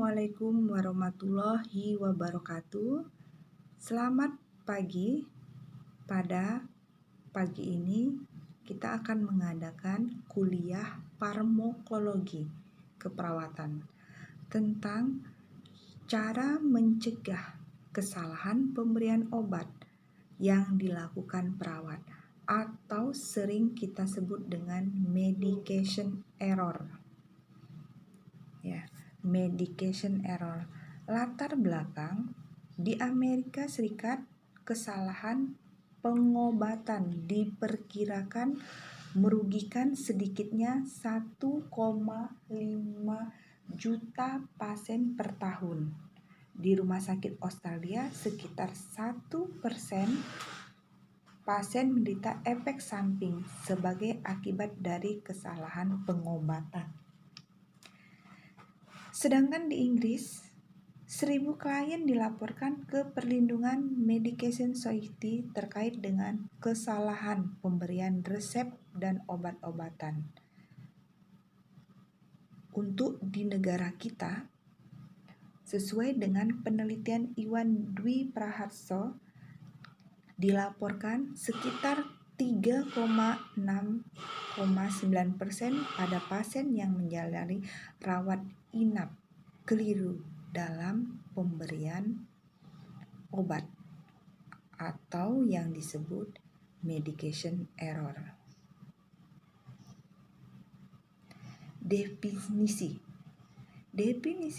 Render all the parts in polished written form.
Assalamualaikum warahmatullahi wabarakatuh. Selamat pagi. Pada pagi ini kita akan mengadakan kuliah farmakologi keperawatan tentang cara mencegah kesalahan pemberian obat yang dilakukan perawat atau sering kita sebut dengan medication error. Medication error. Latar belakang di Amerika Serikat, kesalahan pengobatan diperkirakan merugikan sedikitnya 1,5 juta pasien per tahun. Di rumah sakit Australia, sekitar 1% pasien menderita efek samping sebagai akibat dari kesalahan pengobatan. Sedangkan di Inggris, 1.000 klien dilaporkan ke Perlindungan Medication Society terkait dengan kesalahan pemberian resep dan obat-obatan. Untuk di negara kita, sesuai dengan penelitian Iwan Dwi Praharso, dilaporkan sekitar 3,6,9% pada pasien yang menjalani rawat inap keliru dalam pemberian obat atau yang disebut medication error. Definisi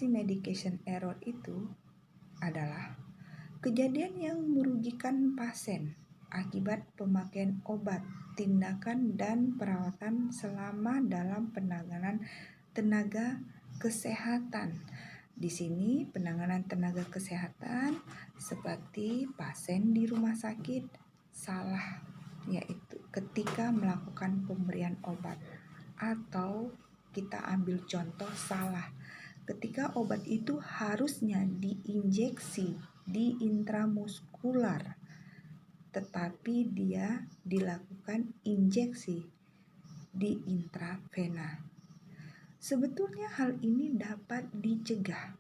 medication error itu adalah kejadian yang merugikan pasien akibat pemakaian obat, tindakan, dan perawatan selama dalam penanganan tenaga kesehatan. Di sini penanganan tenaga kesehatan seperti pasien di rumah sakit salah, yaitu ketika melakukan pemberian obat, atau kita ambil contoh salah ketika obat itu harusnya diinjeksi di intramuskular, tetapi dia dilakukan injeksi di intravena. Sebetulnya hal ini dapat dicegah.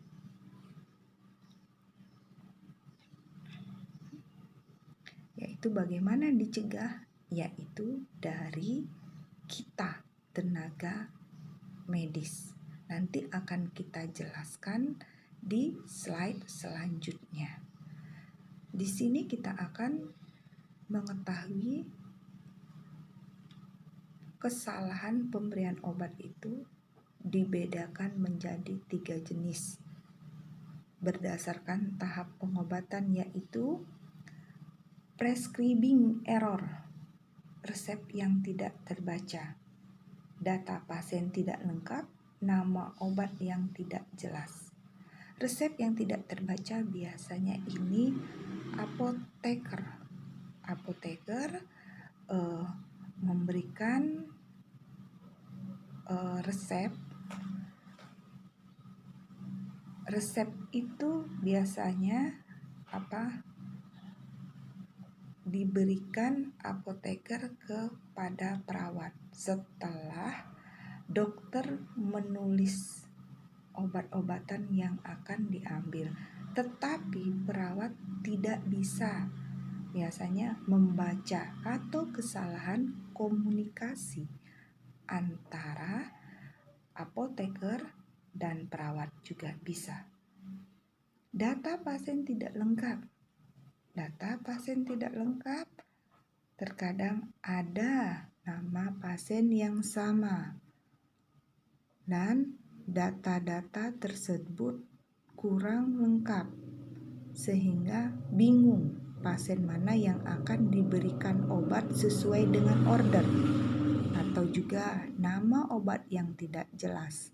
Yaitu bagaimana dicegah? Yaitu dari kita, tenaga medis. Nanti akan kita jelaskan di slide selanjutnya. Di sini kita akan mengetahui kesalahan pemberian obat itu dibedakan menjadi 3 jenis berdasarkan tahap pengobatan, yaitu prescribing error, resep yang tidak terbaca, data pasien tidak lengkap, nama obat yang tidak jelas. Resep yang tidak terbaca biasanya ini apoteker memberikan resep itu biasanya diberikan apoteker kepada perawat setelah dokter menulis obat-obatan yang akan diambil, tetapi perawat tidak bisa biasanya membaca, atau kesalahan komunikasi antara apoteker dan perawat juga bisa. Data pasien tidak lengkap. Terkadang ada nama pasien yang sama dan data-data tersebut kurang lengkap sehingga bingung pasien mana yang akan diberikan obat sesuai dengan order, atau juga nama obat yang tidak jelas.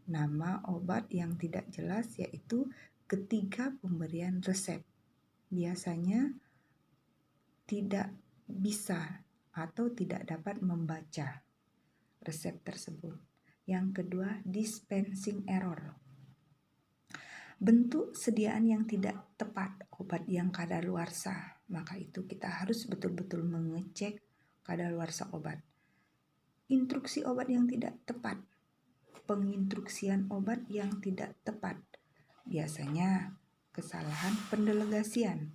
Nama obat yang tidak jelas yaitu ketika pemberian resep. Biasanya tidak bisa atau tidak dapat membaca resep tersebut. Yang kedua, dispensing error. Bentuk sediaan yang tidak tepat obat yang kadaluarsa. Maka itu kita harus betul-betul mengecek kadaluarsa obat. Instruksi obat yang tidak tepat. Penginstruksian obat yang tidak tepat. biasanya kesalahan pendelegasian,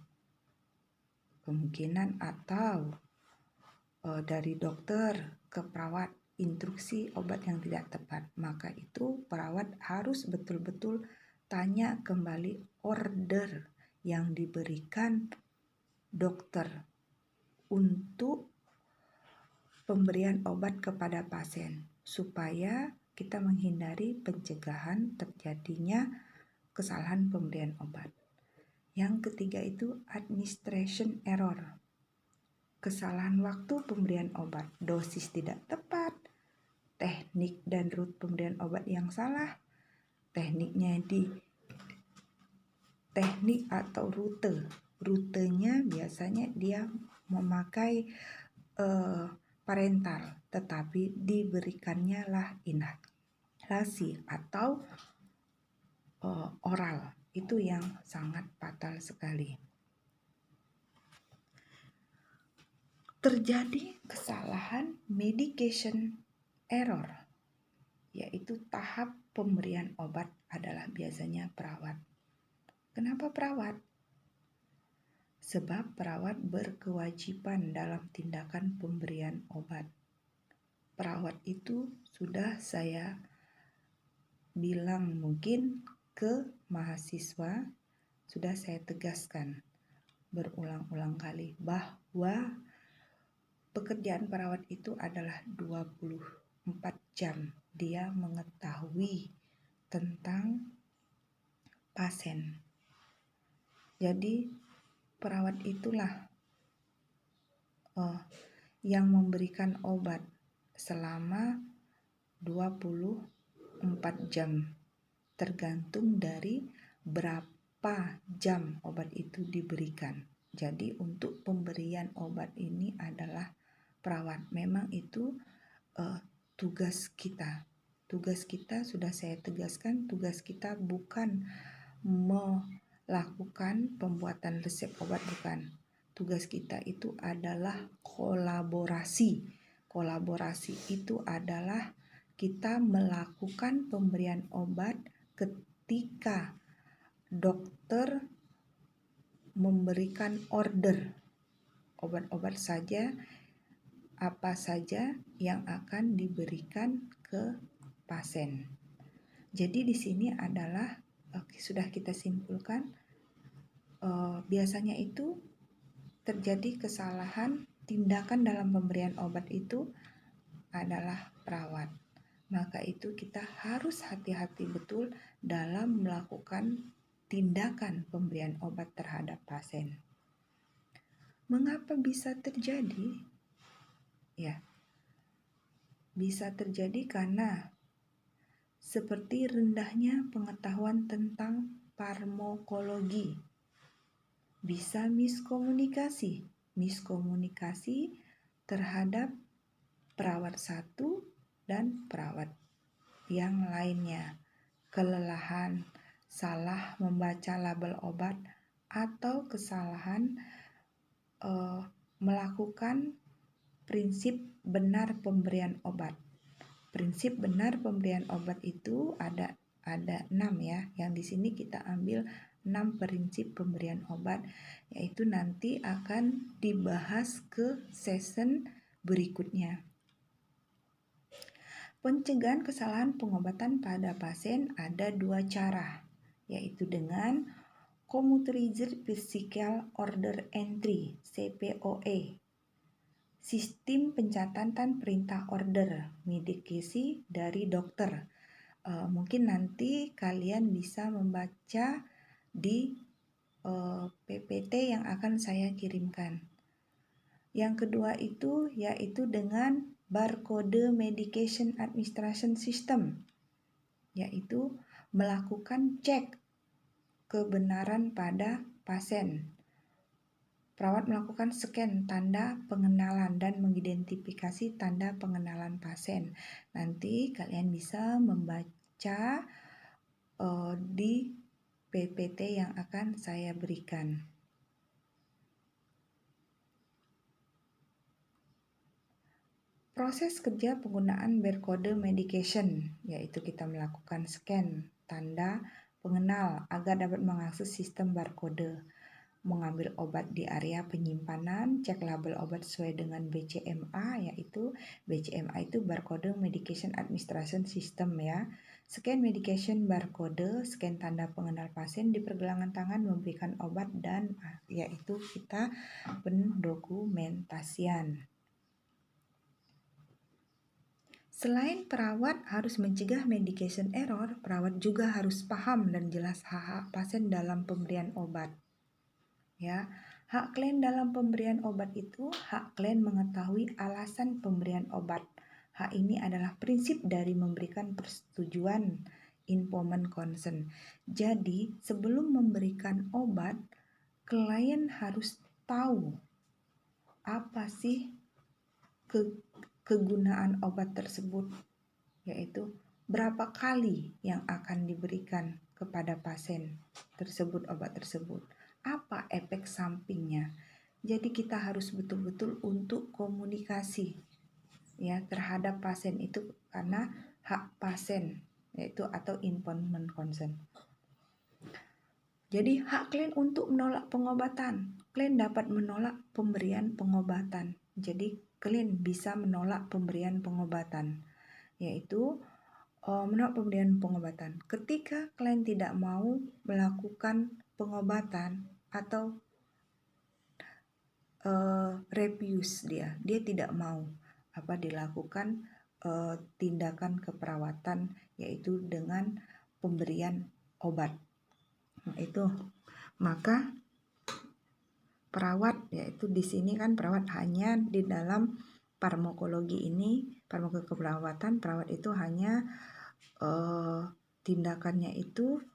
kemungkinan atau dari dokter ke perawat instruksi obat yang tidak tepat, maka itu perawat harus betul-betul tanya kembali order yang diberikan dokter untuk pemberian obat kepada pasien supaya kita menghindari pencegahan terjadinya kesalahan pemberian obat. Yang ketiga itu administration error. Kesalahan waktu pemberian obat, dosis tidak tepat, teknik dan rute pemberian obat yang salah, teknik atau rutenya biasanya dia memakai parental, tetapi diberikannya lah inhalasi atau oral, itu yang sangat fatal sekali. Terjadi kesalahan medication error, yaitu tahap pemberian obat adalah biasanya perawat. Kenapa perawat? Sebab perawat berkewajiban dalam tindakan pemberian obat. Perawat itu sudah saya bilang mungkin ke mahasiswa, sudah saya tegaskan berulang-ulang kali bahwa pekerjaan perawat itu adalah 24 jam. Dia mengetahui tentang pasien. Jadi perawat itulah yang memberikan obat selama 24 jam. Tergantung dari berapa jam obat itu diberikan. Jadi untuk pemberian obat ini adalah perawat. Memang itu tugas kita. Tugas kita sudah saya tegaskan, tugas kita bukan melakukan pembuatan resep obat, bukan. Tugas kita itu adalah kolaborasi. Kolaborasi itu adalah kita melakukan pemberian obat ketika dokter memberikan order obat-obat saja, apa saja yang akan diberikan ke pasien. Jadi di sini adalah sudah kita simpulkan biasanya itu terjadi kesalahan tindakan dalam pemberian obat itu adalah perawat. Maka itu kita harus hati-hati betul dalam melakukan tindakan pemberian obat terhadap pasien. Mengapa bisa terjadi? Ya, bisa terjadi karena seperti rendahnya pengetahuan tentang farmakologi. Bisa miskomunikasi terhadap perawat satu dan perawat yang lainnya. Kelelahan, salah membaca label obat, atau kesalahan melakukan prinsip benar pemberian obat. Prinsip benar pemberian obat itu ada 6 ya. Yang di sini kita ambil 6 prinsip pemberian obat, yaitu nanti akan dibahas ke season berikutnya. Pencegahan kesalahan pengobatan pada pasien ada 2 cara, yaitu dengan Computerized Physical Order Entry (CPOE), sistem pencatatan perintah order medikasi dari dokter. Mungkin nanti kalian bisa membaca di PPT yang akan saya kirimkan. Yang kedua itu yaitu dengan Barcode Medication Administration System, yaitu melakukan cek kebenaran pada pasien. Perawat melakukan scan tanda pengenalan dan mengidentifikasi tanda pengenalan pasien. Nanti kalian bisa membaca di PPT yang akan saya berikan. Proses kerja penggunaan barcode medication, yaitu kita melakukan scan tanda pengenal agar dapat mengakses sistem barcode, mengambil obat di area penyimpanan, cek label obat sesuai dengan BCMA, yaitu BCMA itu Barcode Medication Administration System ya. Scan medication barcode, scan tanda pengenal pasien di pergelangan tangan memberikan obat dan yaitu kita pendokumentasian. Selain perawat harus mencegah medication error, perawat juga harus paham dan jelas hak-hak pasien dalam pemberian obat. Ya, hak klien dalam pemberian obat itu hak klien mengetahui alasan pemberian obat. Hak ini adalah prinsip dari memberikan persetujuan, informed consent. Jadi, sebelum memberikan obat, klien harus tahu apa sih kegunaan obat tersebut, yaitu berapa kali yang akan diberikan kepada pasien tersebut obat tersebut. Apa efek sampingnya? Jadi kita harus betul-betul untuk komunikasi ya terhadap pasien itu karena hak pasien yaitu atau informed consent. Jadi hak klien untuk menolak pengobatan. Klien dapat menolak pemberian pengobatan. Jadi klien bisa menolak pemberian pengobatan yaitu menolak pemberian pengobatan. Ketika klien tidak mau melakukan pengobatan atau refuse dia tidak mau dilakukan tindakan keperawatan yaitu dengan pemberian obat. Nah, itu maka perawat yaitu di sini kan perawat hanya di dalam farmakologi ini, farmakologi keperawatan, perawat itu hanya tindakannya itu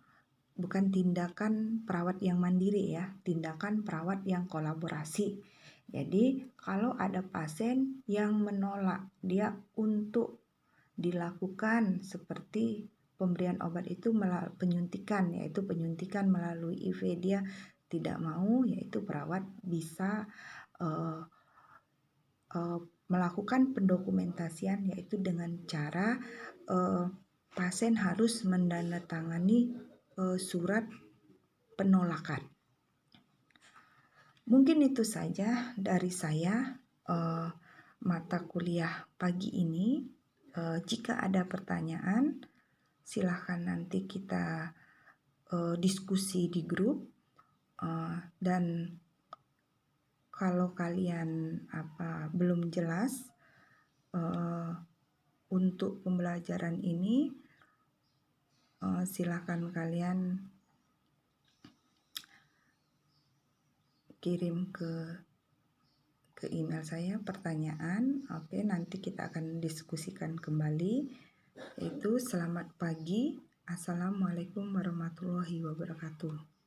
bukan tindakan perawat yang mandiri ya, tindakan perawat yang kolaborasi. Jadi kalau ada pasien yang menolak dia untuk dilakukan seperti pemberian obat itu penyuntikan, yaitu penyuntikan melalui IV, dia tidak mau, yaitu perawat bisa melakukan pendokumentasian yaitu dengan cara pasien harus menandatangani surat penolakan. Mungkin itu saja dari saya mata kuliah pagi ini. Jika ada pertanyaan, silahkan nanti kita diskusi di grup. Dan kalau kalian belum jelas untuk pembelajaran ini, silakan kalian kirim ke email saya pertanyaan. Oke, nanti kita akan diskusikan kembali. Itu selamat pagi. Assalamualaikum warahmatullahi wabarakatuh.